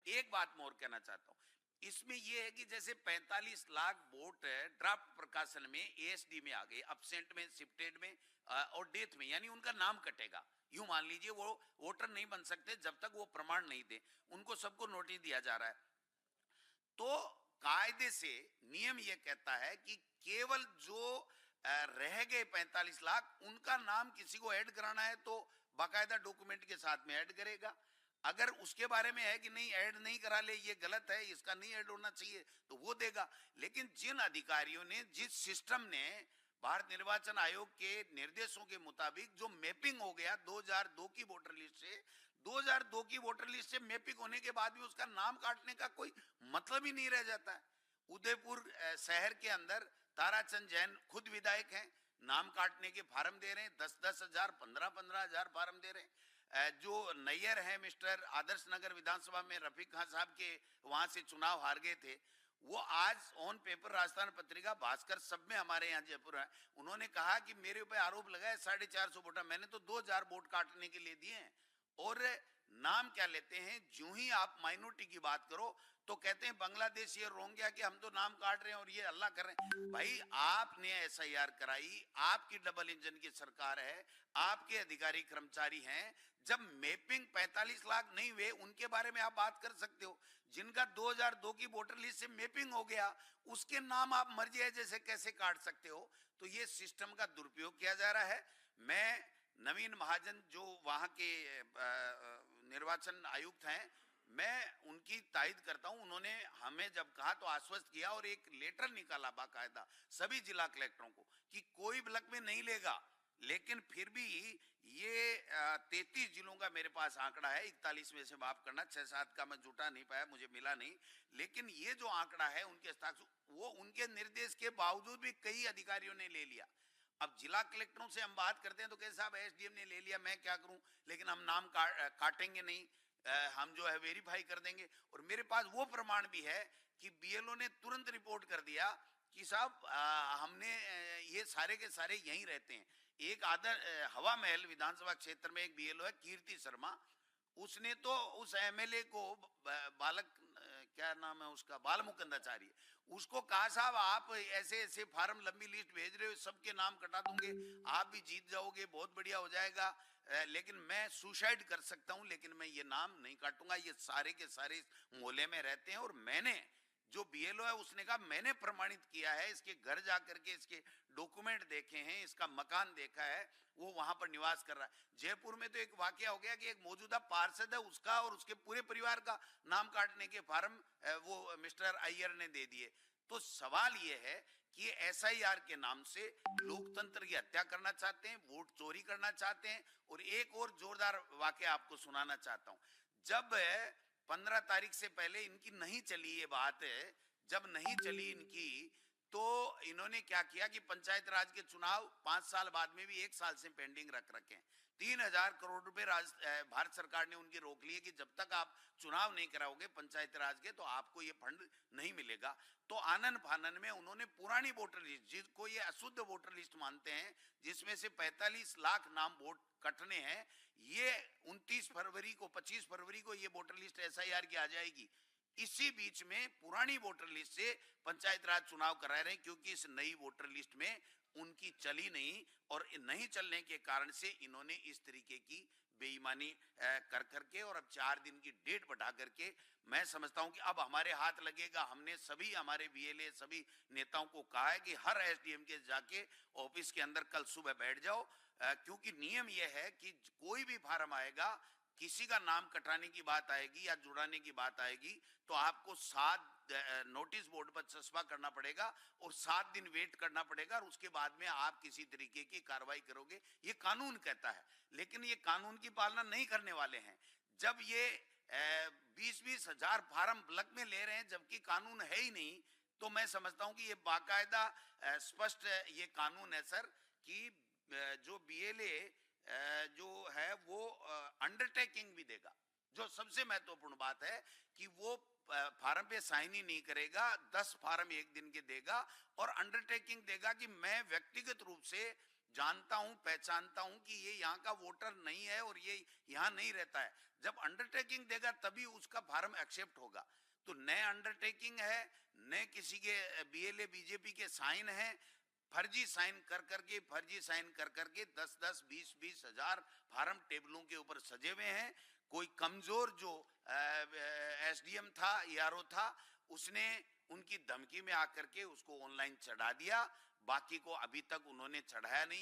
एक बात मैं और कहना चाहता हूं, इसमें यह है कि जैसे 45 लाख वोट ड्राफ्ट प्रकाशन में एएसडी में आ गए, absent में, शिफ्टेड में और डेथ में, यानी उनका नाम कटेगा। यूं मान लीजिए वो वोटर नहीं बन सकते जब तक वो प्रमाण नहीं दे, उनको सबको नोटिस दिया जा रहा है। तो कायदे से नियम यह कहता है कि केवल जो रह गए 45 लाख, उनका नाम किसी को ऐड कराना है तो बाकायदा डॉक्यूमेंट के साथ में ऐड करेगा। अगर उसके बारे में है कि नहीं ऐड नहीं करा ले, ये गलत है, इसका नहीं ऐड होना चाहिए, तो वो देगा। लेकिन जिन अधिकारियों ने, जिस सिस्टम ने भारत निर्वाचन आयोग के निर्देशों के मुताबिक जो मैपिंग हो गया 2002 की वोटर लिस्ट से, 2002 की वोटर लिस्ट से मैपिंग होने के बाद भी उसका नाम काटने का कोई मतलब ही नहीं रह जाता है। उदयपुर शहर के अंदर ताराचंद जैन खुद विधायक हैं, नाम काटने के फार्म दे रहे हैं, 10-10 हजार, 15-15 हजार फार्म दे रहे हैं। जो नैयर है मिस्टर आदर्श नगर विधानसभा में रफीक खान साहब के वहां से चुनाव हार गए थे, वो आज ऑन पेपर राजस्थान पत्रिका, भास्कर, सब में हमारे यहाँ जयपुर है, उन्होंने कहा कि मेरे ऊपर आरोप लगा है 450 वोट, मैंने तो 2000 वोट काटने के लिए दिए हैं। और नाम क्या लेते हैं, जो ही आप माइनॉरिटी की बात करो तो कहते हैं बांग्लादेश ये रोहिंग्या कि हम तो नाम काट रहे हैं और ये अल्लाह कर रहे हैं। भाई आपने एसआईआर कराई, आपकी डबल इंजन की सरकार है, आपके अधिकारी कर्मचारी हैं, जब मैपिंग 45 लाख नहीं हुए उनके बारे में आप बात कर सकते हो। जिनका 2002 की वोटर लिस्ट से मैपिंग हो गया, उसके नाम आप मर्जी है जैसे कैसे काट सकते हो। तो ये सिस्टम का दुरुपयोग किया जा रहा है। मैं नवीन महाजन जो वहां के निर्वाचन आयुक्त हैं, मैं उनकी तायद करता हूं। उन्होंने हमें जब कहा तो आश्वस्त किया और एक लेटर निकाला बाकायदा सभी जिला कलेक्टरों को कि कोई ब्लॉक में नहीं लेगा। लेकिन फिर भी ये 33 जिलों का मेरे पास आंकड़ा है, 41 में से माफ करना, 6-7 का मैं जुटा नहीं पाया, मुझे मिला नहीं। लेकिन ये जो आंकड़ा है उनके हस्ताक्षर, वो उनके निर्देश के बावजूद भी कई अधिकारियों ने ले लिया। अब जिला कलेक्टरों से हम बात करते हैं तो कहते साहब एसडीएम ने ले लिया, मैं क्या करूं, लेकिन हम नाम काटेंगे नहीं, हम जो है वेरीफाई कर देंगे। और मेरे पास वो प्रमाण भी है कि बीएलओ ने तुरंत रिपोर्ट कर दिया कि साहब हमने ये सारे के सारे यहीं रहते हैं। एक हवा महल विधानसभा क्षेत्र में एक बीएलओ है कीर्ति शर्मा, उसने तो उस एमएलए को बालक क्या नाम है उसका, बाल मुकुंदाचार्य, उसको कहा साहब आप ऐसे ऐसे फार्म लंबी लिस्ट भेज रहे हो, सबके नाम कटा दूंगे, आप भी जीत जाओगे, बहुत बढ़िया हो जाएगा, लेकिन मैं सुसाइड कर सकता हूं, लेकिन मैं ये नाम नहीं काटूंगा। ये सारे के सारे मोहल्ले में रहते हैं। और मैंने जो बीएलओ है उसने कहा मैंने प्रमाणित किया है, इसके घर जाकर के इसके डॉक्यूमेंट देखे हैं, इसका मकान देखा है, वो वहां पर निवास कर रहा है। जयपुर में तो एक वाकया हो गया कि एक मौजूदा पार्षद है, उसका और उसके पूरे परिवार का नाम काटने के फार्म वो मिस्टर अय्यर ने दे दिए। तो सवाल ये है कि एसआईआर के नाम से लोकतंत्र की हत्या करना चाहते हैं, वोट चोरी करना चाहते हैं। और एक और जोरदार वाकया आपको सुनाना चाहता हूं। जब 15 तारीख से पहले इनकी नहीं चली ये बात है, जब नहीं चली इनकी, तो इन्होंने क्या किया कि पंचायत राज के चुनाव 5 साल बाद में भी 1 साल से पेंडिंग रख रखे हैं। 3000 करोड़ रुपए भारत सरकार ने उनकी रोक लिए कि जब तक आप चुनाव नहीं कराओगे पंचायत राज के तो आपको ये फंड नहीं मिलेगा। तो आनन फानन में उन्होंने पुरानी वोटर लिस्ट, जिसको ये अशुद्ध वोटर लिस्ट मानते हैं, जिसमें से 45 लाख नाम वोट कटने हैं, ये 29 फरवरी को, 25 फरवरी को ये वोटर लिस्ट एसआईआर की आ जाएगी। इसी बीच में पुरानी वोटर लिस्ट से पंचायत राज चुनाव करा रहे हैं, क्योंकि इस नई वोटर लिस्ट में उनकी चली नहीं, और नहीं चलने के कारण से इन्होंने इस तरीके की बेईमानी कर करके और अब 4 दिन की डेट बढ़ा करके, मैं समझता हूं कि अब हमारे हाथ लगेगा। हमने सभी हमारे बीएलए सभी नेताओं को कहा है कि हर एसडीएम के जाके ऑफिस के अंदर कल सुबह बैठ जाओ, क्योंकि नियम यह है कि कोई भी फार्म आएगा, किसी का नाम कटाने की बात आएगी या जुड़ाने की बात आएगी, तो आपको 7 नोटिस बोर्ड पर चस्पा करना पड़ेगा और 7 दिन वेट करना पड़ेगा, और उसके बाद में आप किसी तरीके की कार्रवाई करोगे, ये कानून कहता है। लेकिन ये कानून की पालना नहीं करने वाले हैं। जब ये 20-20 हजार फार्म ब्लॉक में ले रहे हैं जबकि कानून है ही नहीं, तो मैं समझता हूं कि ये बाकायदा स्पष्ट ये कानून है सर कि जो बीएलए जो है वो अंडरटेकिंग भी देगा। जो सबसे महत्वपूर्ण बात है कि वो फार्म पे साइन ही नहीं करेगा, 10 फार्म एक दिन के देगा और अंडरटेकिंग देगा कि मैं व्यक्तिगत रूप से जानता हूं, पहचानता हूं कि ये यहाँ का वोटर नहीं है और ये यहाँ नहीं रहता है। जब अंडरटेकिंग देगा तभी उसका फार्म एक्सेप्ट होगा। तो नए अंडरटेकिंग है, नए किसी के बीएलए बीजेपी के साइन है, फर्जी साइन कर करके, फर्जी साइन कर करके 10-10, 20-20 हजार फार्म टेबलों के ऊपर सजे हुए हैं। कोई कमजोर जो एसडीएम था, ईआरओ था, उसने उनकी धमकी में आकर के उसको ऑनलाइन चढ़ा दिया, बाकी को अभी तक उन्होंने चढ़ाया नहीं।